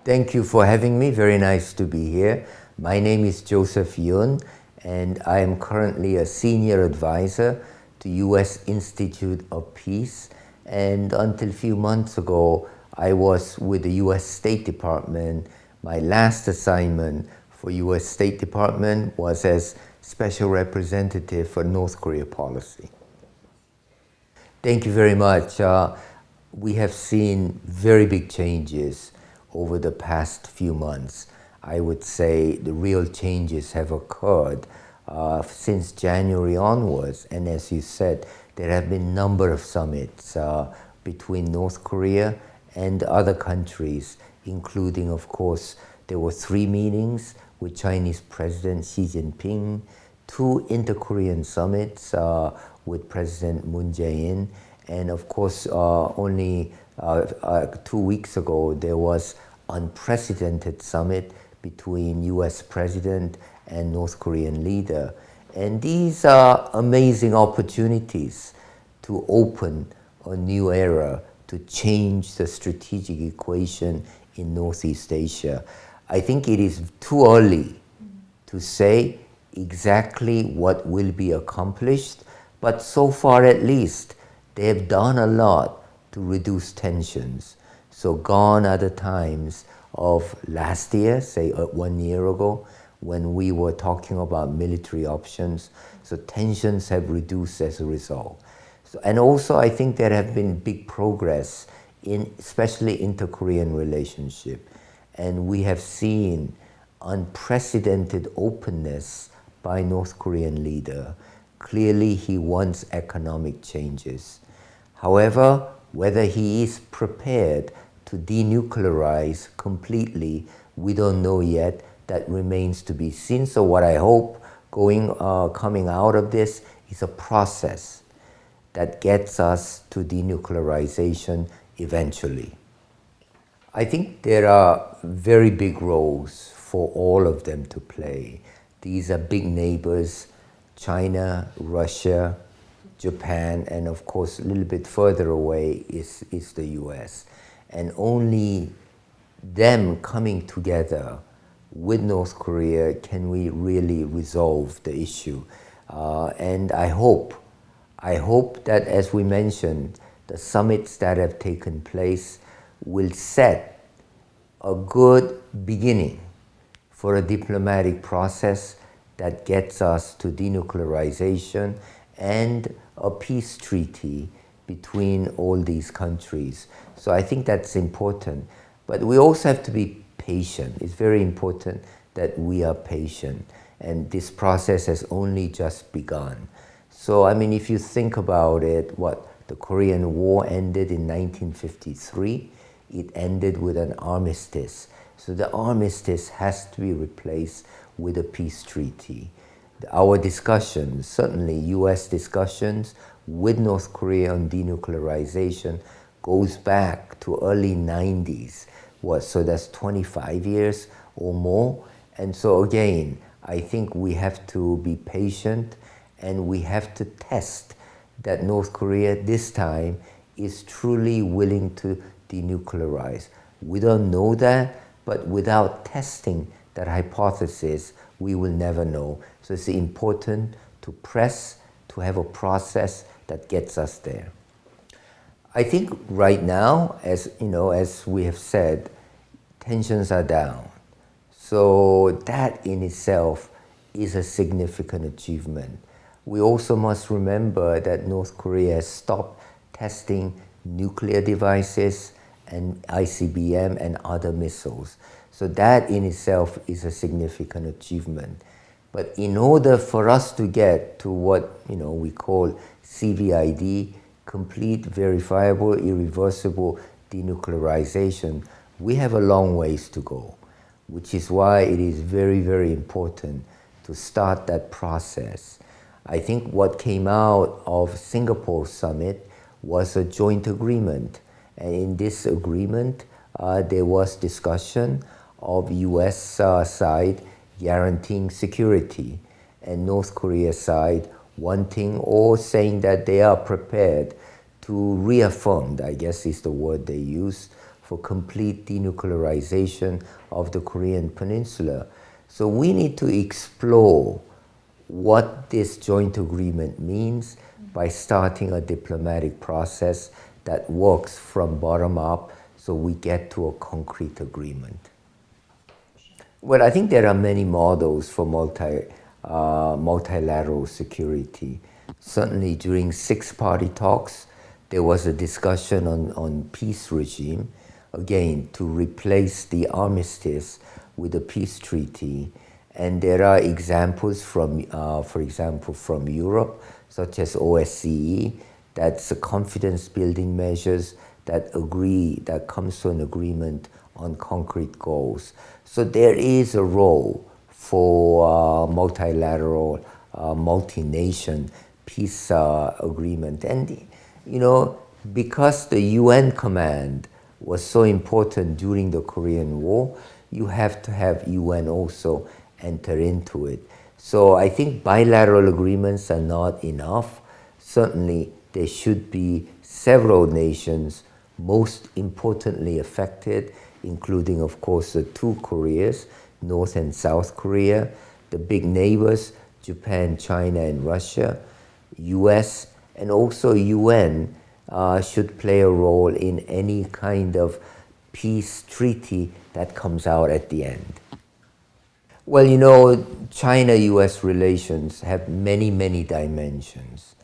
Thank you for having me. Very nice to be here. My name is Joseph Yun, and I am currently a senior advisor to U.S. Institute of Peace. And until a few months ago, I was with the U.S. State Department. My last assignment for U.S. State Department was as Special Representative for North Korea policy. Thank you very much. We have seen very big changes over the past few months. I would say the real changes have occurred since January onwards. And as you said, there have been a number of summits between North Korea and other countries, including, of course, there were 3 meetings with Chinese President Xi Jinping, 2 inter-Korean summits with President Moon Jae-in, and of course, only 2 weeks ago, there was unprecedented summit between US President and North Korean leader. And these are amazing opportunities to open a new era, to change the strategic equation in Northeast Asia. I think it is too early to say exactly what will be accomplished, but so far at least, they have done a lot to reduce tensions. So gone are the times of last year, say 1 year ago, when we were talking about military options. So tensions have reduced as a result. So, and also I think there have been big progress in especially inter-Korean relationship. And we have seen unprecedented openness by North Korean leader. Clearly he wants economic changes. However, whether he is prepared to denuclearize completely, we don't know yet. That remains to be seen. So what I hope coming out of this is a process that gets us to denuclearization eventually. I think there are very big roles for all of them to play. These are big neighbors, China, Russia, Japan, and of course a little bit further away is the US. And only them coming together with North Korea can we really resolve the issue. And I hope that, as we mentioned, the summits that have taken place will set a good beginning for a diplomatic process that gets us to denuclearization and a peace treaty between all these countries. So I think that's important. But we also have to be patient. It's very important that we are patient. And this process has only just begun. So, I mean, if you think about it, the Korean War ended in 1953. It ended with an armistice. So the armistice has to be replaced with a peace treaty. Our discussions, certainly US discussions with North Korea on denuclearization, goes back to early 90s. So that's 25 years or more. And so again, I think we have to be patient and we have to test that North Korea this time is truly willing to denuclearize. We don't know that, but without testing that hypothesis, we will never know. So it's important to press, to have a process that gets us there. I think right now, as we have said, tensions are down. So that in itself is a significant achievement. We also must remember that North Korea has stopped testing nuclear devices and ICBM and other missiles. So that in itself is a significant achievement. But in order for us to get to what we call CVID, complete, verifiable, irreversible denuclearization, we have a long ways to go, which is why it is very, very important to start that process. I think what came out of Singapore summit was a joint agreement. And in this agreement, there was discussion of US side guaranteeing security and North Korea side wanting or saying that they are prepared to reaffirm, I guess is the word they use, for complete denuclearization of the Korean Peninsula. So we need to explore what this joint agreement means by starting a diplomatic process that works from bottom up so we get to a concrete agreement. Well, I think there are many models for multilateral security. Certainly during six-party talks, there was a discussion on peace regime, again, to replace the armistice with a peace treaty. And there are examples from, for example, from Europe, such as OSCE, that's a confidence-building measures that comes to an agreement on concrete goals. So there is a role for multilateral, multi-nation peace agreement. And, you know, because the UN command was so important during the Korean War, you have to have UN also enter into it. So I think bilateral agreements are not enough. Certainly, there should be several nations most importantly affected, including, of course, the two Koreas, North and South Korea, the big neighbors, Japan, China, and Russia, US, and also UN should play a role in any kind of peace treaty that comes out at the end. Well, you know, China-US relations have many, many dimensions.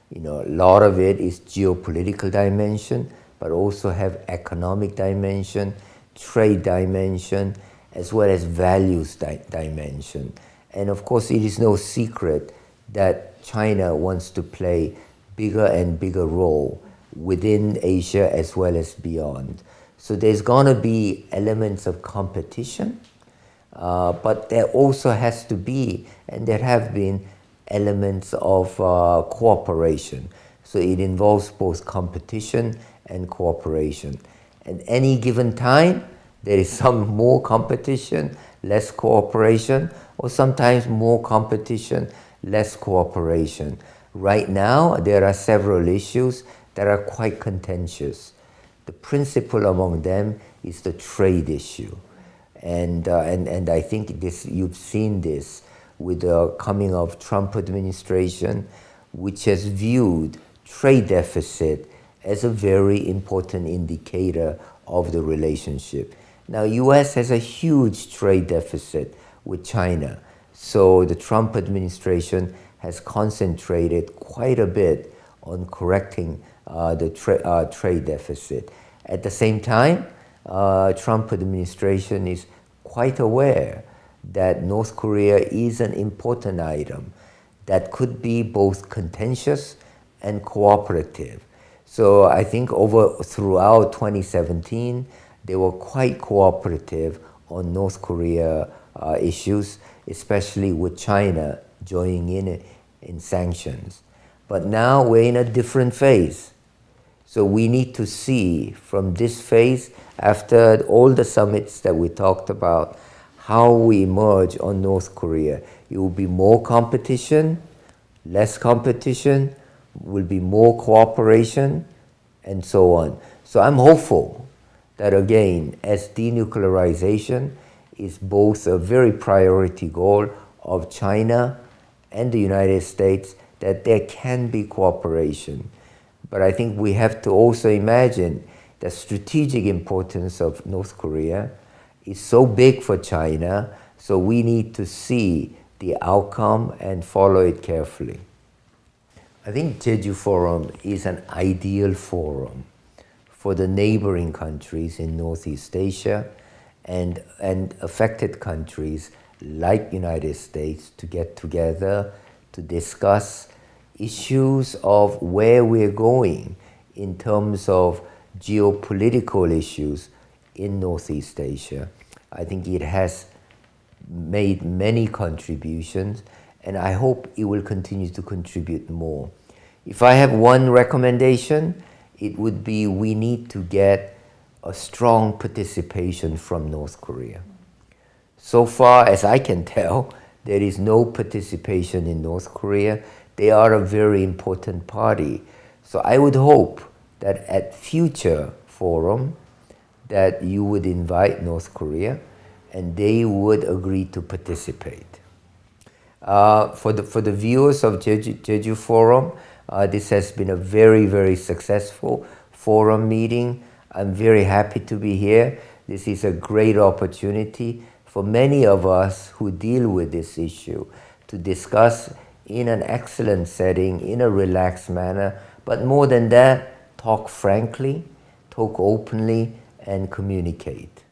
You know, a lot of it is geopolitical dimension, but also have economic dimension, trade dimension, as well as values dimension. And of course, it is no secret that China wants to play bigger and bigger role within Asia as well as beyond. So there's going to be elements of competition, but there also has to be, and there have been, elements of cooperation. So it involves both competition and cooperation. At any given time, there is some more competition, less cooperation, or sometimes more competition, less cooperation. Right now, there are several issues that are quite contentious. The principal among them is the trade issue. And I think this, you've seen this with the coming of Trump administration, which has viewed trade deficit as a very important indicator of the relationship. Now, US has a huge trade deficit with China, so the Trump administration has concentrated quite a bit on correcting the trade deficit. At the same time, Trump administration is quite aware that North Korea is an important item that could be both contentious and cooperative. So I think throughout 2017, they were quite cooperative on North Korea issues, especially with China joining in sanctions. But now we're in a different phase. So we need to see from this phase, after all the summits that we talked about, how we emerge on North Korea. It will be more competition, less competition, will be more cooperation, and so on. So I'm hopeful that, again, as denuclearization is both a very priority goal of China and the United States, that there can be cooperation. But I think we have to also imagine the strategic importance of North Korea is so big for China, so we need to see the outcome and follow it carefully. I think Jeju Forum is an ideal forum for the neighboring countries in Northeast Asia and affected countries like United States to get together to discuss issues of where we're going in terms of geopolitical issues in Northeast Asia. I think it has made many contributions, and I hope it will continue to contribute more. If I have one recommendation, it would be we need to get a strong participation from North Korea. So far as I can tell, there is no participation in North Korea. They are a very important party. So I would hope that at future forum, that you would invite North Korea and they would agree to participate. For the viewers of Jeju Forum, this has been a very, very successful forum meeting. I'm very happy to be here. This is a great opportunity for many of us who deal with this issue to discuss in an excellent setting, in a relaxed manner, but more than that, talk frankly, talk openly, and communicate.